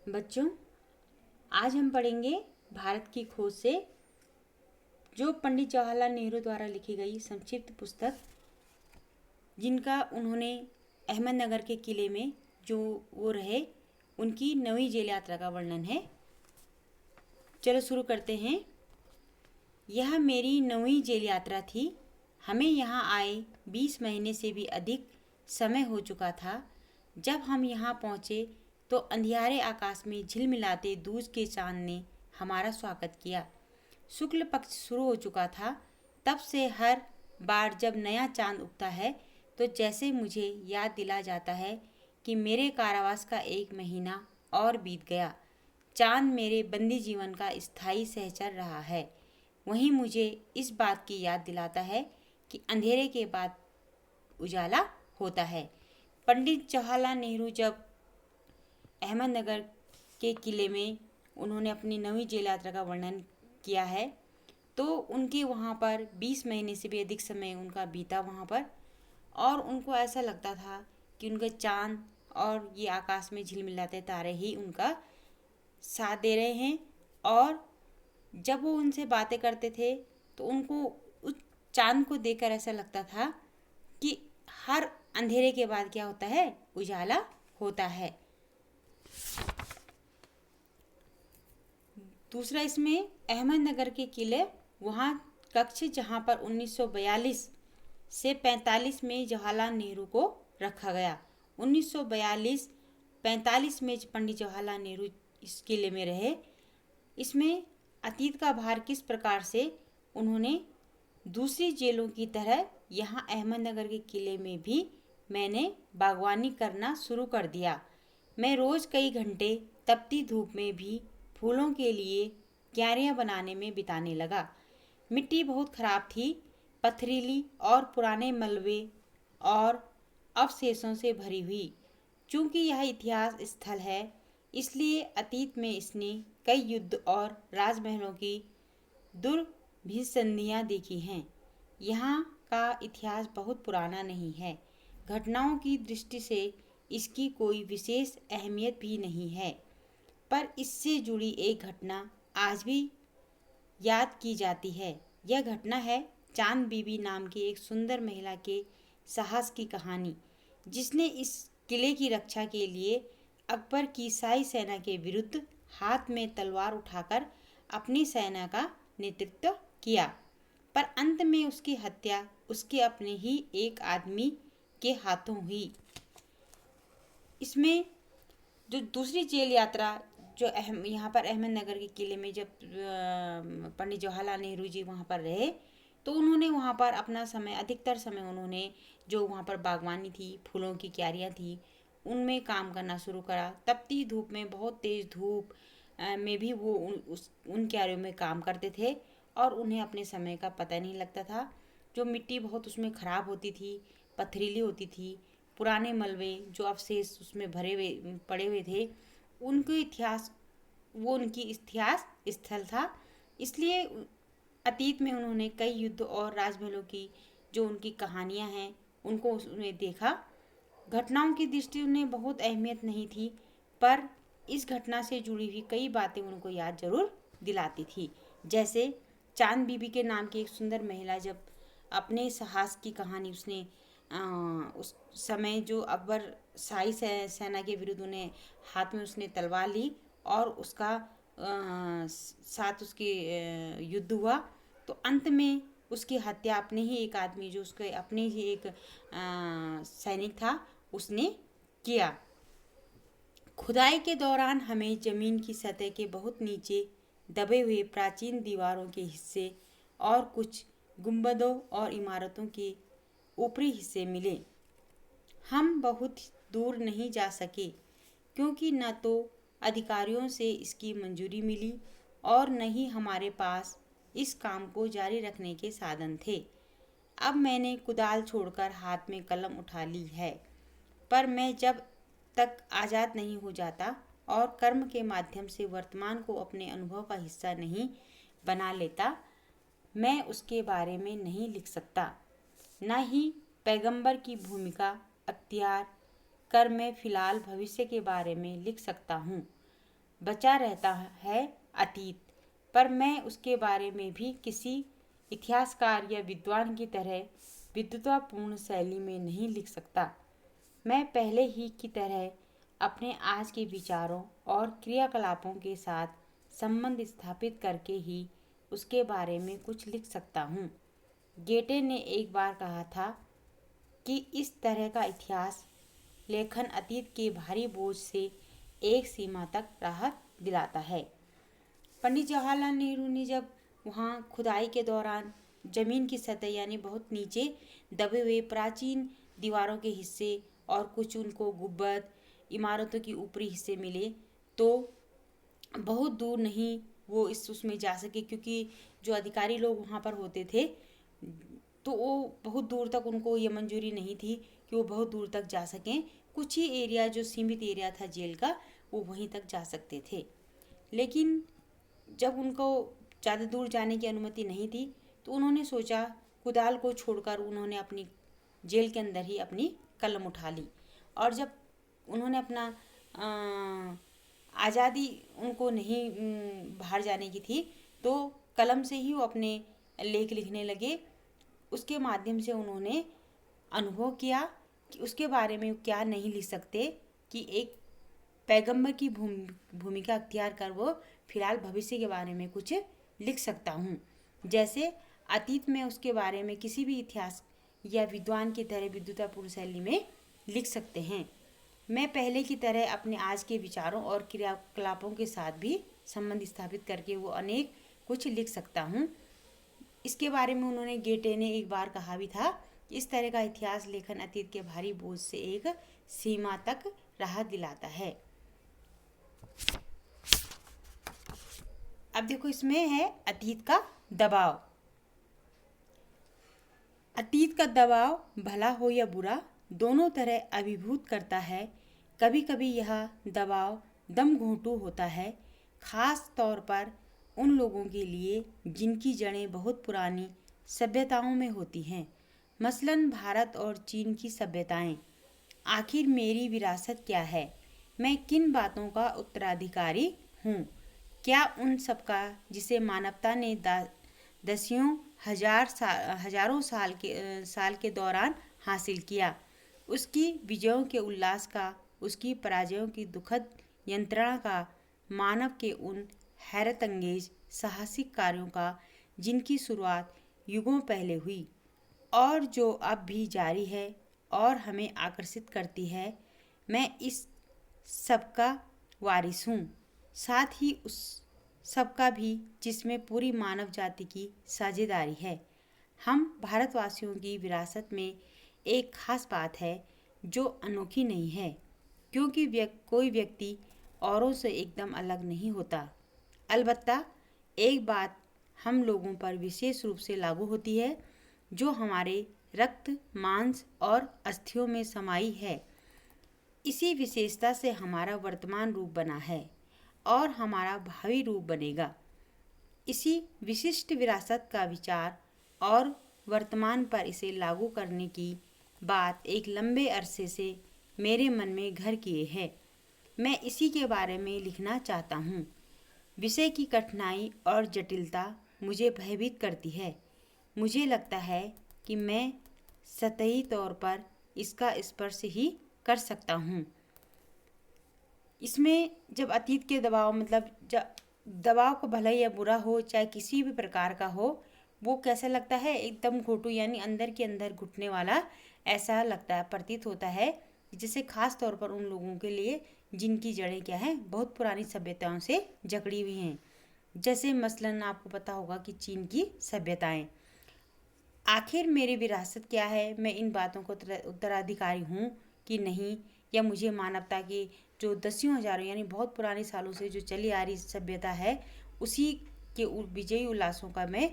बच्चों, आज हम पढ़ेंगे भारत की खोज से, जो पंडित जवाहरलाल नेहरू द्वारा लिखी गई संक्षिप्त पुस्तक, जिनका उन्होंने अहमदनगर के किले में जो वो रहे, उनकी 9वीं जेल यात्रा का वर्णन है। चलो शुरू करते हैं। यह मेरी 9वीं जेल यात्रा थी। हमें यहाँ आए 20 महीने से भी अधिक समय हो चुका था। जब हम यहाँ पहुँचे तो अंधियारे आकाश में झिलमिलाते दूज के चांद ने हमारा स्वागत किया। शुक्ल पक्ष शुरू हो चुका था। तब से हर बार जब नया चांद उगता है तो जैसे मुझे याद दिला जाता है कि मेरे कारावास का 1 महीना और बीत गया। चांद मेरे बंदी जीवन का स्थायी सहचर रहा है। वहीं मुझे इस बात की याद दिलाता है कि अंधेरे के बाद उजाला होता है। पंडित जवाहरलाल नेहरू जब अहमदनगर के किले में उन्होंने अपनी 9वीं जेल यात्रा का वर्णन किया है, तो उनके वहाँ पर 20 महीने से भी अधिक समय उनका बीता वहाँ पर, और उनको ऐसा लगता था कि उनका चांद और ये आकाश में झिलमिलाते तारे ही उनका साथ दे रहे हैं। और जब वो उनसे बातें करते थे तो उनको उस चांद को देखकर ऐसा लगता था कि हर अंधेरे के बाद क्या होता है, उजाला होता है। दूसरा, इसमें अहमदनगर के किले, वहाँ कक्ष जहाँ पर 1942 से 45 में जवाहरलाल नेहरू को रखा गया। 1942-45 में पंडित जवाहरलाल नेहरू इस किले में रहे। इसमें अतीत का भार किस प्रकार से उन्होंने दूसरी जेलों की तरह यहाँ अहमदनगर के किले में भी मैंने बागवानी करना शुरू कर दिया। मैं रोज़ कई घंटे तपती धूप में भी फूलों के लिए क्यारियाँ बनाने में बिताने लगा। मिट्टी बहुत खराब थी, पथरीली और पुराने मलबे और अवशेषों से भरी हुई। चूँकि यह इतिहास स्थल है, इसलिए अतीत में इसने कई युद्ध और राजमहलों की दुर्भिसंधियाँ देखी हैं। यहाँ का इतिहास बहुत पुराना नहीं है। घटनाओं की दृष्टि से इसकी कोई विशेष अहमियत भी नहीं है, पर इससे जुड़ी एक घटना आज भी याद की जाती है। यह घटना है चांद बीबी नाम की एक सुंदर महिला के साहस की कहानी, जिसने इस किले की रक्षा के लिए अकबर की शाही सेना के विरुद्ध हाथ में तलवार उठाकर अपनी सेना का नेतृत्व किया। पर अंत में उसकी हत्या उसके अपने ही एक आदमी के हाथों हुई। इसमें जो दूसरी जेल यात्रा जो यहाँ पर अहमदनगर के किले में जब पंडित जवाहरलाल नेहरू जी वहाँ पर रहे, तो उन्होंने वहाँ पर अपना समय, अधिकतर समय उन्होंने जो वहाँ पर बागवानी थी, फूलों की क्यारियाँ थी, उनमें काम करना शुरू करा। तपती धूप में, बहुत तेज़ धूप में भी वो उन क्यारियों में काम करते थे और उन्हें अपने समय का पता नहीं लगता था। जो मिट्टी बहुत उसमें ख़राब होती थी, पथरीली होती थी, पुराने मलबे जो अवशेष उसमें भरे हुए पड़े हुए थे, उनके इतिहास, वो उनकी इतिहास स्थल था। इसलिए अतीत में उन्होंने कई युद्ध और राजमहलों की जो उनकी कहानियाँ हैं, उनको उसमें देखा। घटनाओं की दृष्टि उन्हें बहुत अहमियत नहीं थी, पर इस घटना से जुड़ी हुई कई बातें उनको याद जरूर दिलाती थी। जैसे चांद बीबी के नाम की एक सुंदर महिला जब अपने साहस की कहानी उसने उस समय जो अकबर शाही सेना के विरुद्ध उन्हें हाथ में उसने तलवार ली और उसका साथ उसके युद्ध हुआ, तो अंत में उसकी हत्या अपने ही एक आदमी, जो उसके अपने ही एक सैनिक था, उसने किया। खुदाई के दौरान हमें ज़मीन की सतह के बहुत नीचे दबे हुए प्राचीन दीवारों के हिस्से और कुछ गुंबदों और इमारतों के ऊपरी हिस्से मिले। हम बहुत दूर नहीं जा सके, क्योंकि न तो अधिकारियों से इसकी मंजूरी मिली और न ही हमारे पास इस काम को जारी रखने के साधन थे। अब मैंने कुदाल छोड़कर हाथ में कलम उठा ली है, पर मैं जब तक आज़ाद नहीं हो जाता और कर्म के माध्यम से वर्तमान को अपने अनुभव का हिस्सा नहीं बना लेता, मैं उसके बारे में नहीं लिख सकता। न ही पैगंबर की भूमिका अख्तियार कर मैं फिलहाल भविष्य के बारे में लिख सकता हूँ। बचा रहता है अतीत, पर मैं उसके बारे में भी किसी इतिहासकार या विद्वान की तरह विद्वतापूर्ण शैली में नहीं लिख सकता। मैं पहले ही की तरह अपने आज के विचारों और क्रियाकलापों के साथ संबंध स्थापित करके ही उसके बारे में कुछ लिख सकता हूँ। गेटे ने एक बार कहा था कि इस तरह का इतिहास लेखन अतीत के भारी बोझ से एक सीमा तक राहत दिलाता है। पंडित जवाहरलाल नेहरू ने जब वहाँ खुदाई के दौरान जमीन की सतह यानी बहुत नीचे दबे हुए प्राचीन दीवारों के हिस्से और कुछ उनको गुंबद इमारतों की ऊपरी हिस्से मिले, तो बहुत दूर नहीं वो उसमें जा सके, क्योंकि जो अधिकारी लोग वहाँ पर होते थे तो वो बहुत दूर तक उनको ये मंजूरी नहीं थी कि वो बहुत दूर तक जा सकें। कुछ ही एरिया जो सीमित एरिया था जेल का, वो वहीं तक जा सकते थे। लेकिन जब उनको ज़्यादा दूर जाने की अनुमति नहीं थी तो उन्होंने सोचा, कुदाल को छोड़कर उन्होंने अपनी जेल के अंदर ही अपनी कलम उठा ली। और जब उन्होंने अपना आज़ादी उनको नहीं बाहर जाने की थी, तो कलम से ही वो अपने लेख लिखने लगे। उसके माध्यम से उन्होंने अनुभव किया कि उसके बारे में क्या नहीं लिख सकते, कि एक पैगंबर की भूमिका अख्तियार कर वो फिलहाल भविष्य के बारे में कुछ लिख सकता हूँ। जैसे अतीत में उसके बारे में किसी भी इतिहास या विद्वान की तरह विद्वतापूर्ण शैली में लिख सकते हैं। मैं पहले की तरह अपने आज के विचारों और क्रियाकलापों के साथ भी संबंध स्थापित करके वो अनेक कुछ लिख सकता हूँ। इसके बारे में उन्होंने गेटे ने एक बार कहा भी था कि इस तरह का इतिहास लेखन अतीत के भारी बोझ से एक सीमा तक राहत दिलाता है। अब देखो, इसमें है अतीत का दबाव। अतीत का दबाव भला हो या बुरा दोनों तरह अभिभूत करता है। कभी कभी यह दबाव दम घोंटू होता है, खास तौर पर उन लोगों के लिए जिनकी जड़ें बहुत पुरानी सभ्यताओं में होती हैं, मसलन भारत और चीन की सभ्यताएं। आखिर मेरी विरासत क्या है? मैं किन बातों का उत्तराधिकारी हूँ? क्या उन सब का जिसे मानवता ने दसियों हजारों साल के दौरान हासिल किया, उसकी विजयों के उल्लास का, उसकी पराजयों की दुखद यंत्रणा का, मानव के उन हैरत अंगेज साहसिक कार्यों का जिनकी शुरुआत युगों पहले हुई और जो अब भी जारी है और हमें आकर्षित करती है, मैं इस सब का वारिस हूँ। साथ ही उस सब का भी जिसमें पूरी मानव जाति की साझेदारी है। हम भारतवासियों की विरासत में एक खास बात है जो अनोखी नहीं है, क्योंकि कोई व्यक्ति औरों से एकदम अलग नहीं होता। अलबत्ता एक बात हम लोगों पर विशेष रूप से लागू होती है, जो हमारे रक्त, मांस और अस्थियों में समाई है। इसी विशेषता से हमारा वर्तमान रूप बना है और हमारा भावी रूप बनेगा। इसी विशिष्ट विरासत का विचार और वर्तमान पर इसे लागू करने की बात एक लंबे अरसे से मेरे मन में घर किए है। मैं इसी के बारे में लिखना चाहता हूँ। विषय की कठिनाई और जटिलता मुझे भयभीत करती है। मुझे लगता है कि मैं सतही तौर पर इसका स्पर्श ही कर सकता हूँ। इसमें जब अतीत के दबाव, मतलब जब दबाव को भला या बुरा हो, चाहे किसी भी प्रकार का हो, वो कैसा लगता है? एकदम घोटू यानी अंदर के अंदर घुटने वाला ऐसा लगता है, प्रतीत होता है। जिसे खास तौर पर उन लोगों के लिए जिनकी जड़ें क्या हैं, बहुत पुरानी सभ्यताओं से जकड़ी हुई हैं। जैसे मसलन आपको पता होगा कि चीन की सभ्यताएं। आखिर मेरी विरासत क्या है? मैं इन बातों को उत्तराधिकारी हूँ कि नहीं, या मुझे मानवता की जो दसियों हजारों यानी बहुत पुराने सालों से जो चली आ रही सभ्यता है, उसी के विजयी उल्लासों का मैं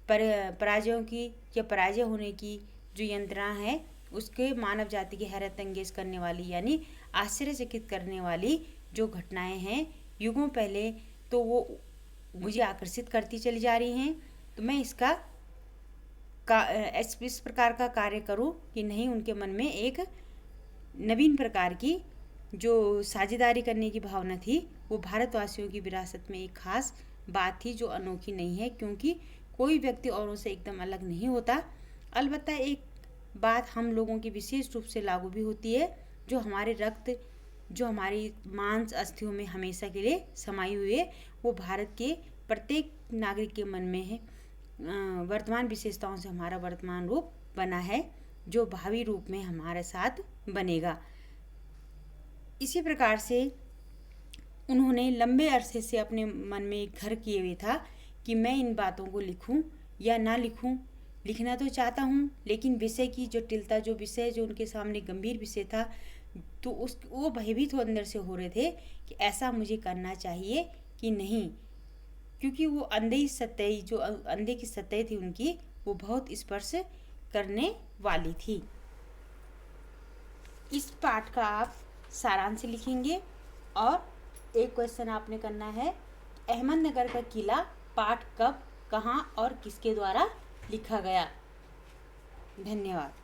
पराजयों की या पराजय होने की जो यंत्रणा है, उसके मानव जाति की हैरत अंगेज करने वाली यानी आश्चर्यचकित करने वाली जो घटनाएं हैं युगों पहले, तो वो मुझे आकर्षित करती चली जा रही हैं। तो मैं इसका इस प्रकार का कार्य करूं कि नहीं उनके मन में एक नवीन प्रकार की जो साझेदारी करने की भावना थी, वो भारतवासियों की विरासत में एक खास बात थी जो अनोखी नहीं है, क्योंकि कोई व्यक्ति औरों से एकदम अलग नहीं होता। अलबत्ता एक बात हम लोगों की विशेष रूप से लागू भी होती है, जो हमारे रक्त, जो हमारी मांस अस्थियों में हमेशा के लिए समाई हुई है, वो भारत के प्रत्येक नागरिक के मन में है। वर्तमान विशेषताओं से हमारा वर्तमान रूप बना है, जो भावी रूप में हमारे साथ बनेगा। इसी प्रकार से उन्होंने लंबे अरसे से अपने मन में एक घर किए हुए था कि मैं इन बातों को लिखूं या ना लिखूं। लिखना तो चाहता हूं, लेकिन विषय की जटिलता, जो विषय जो उनके सामने गंभीर विषय था, तो वो भयभीत अंदर से हो रहे थे कि ऐसा मुझे करना चाहिए कि नहीं, क्योंकि वो अंधे सतह, जो अंधे की सतह थी उनकी, वो बहुत स्पर्श करने वाली थी। इस पाठ का आप सारांश लिखेंगे और एक क्वेश्चन आपने करना है, अहमदनगर का किला पाठ कब, कहाँ और किसके द्वारा लिखा गया। धन्यवाद।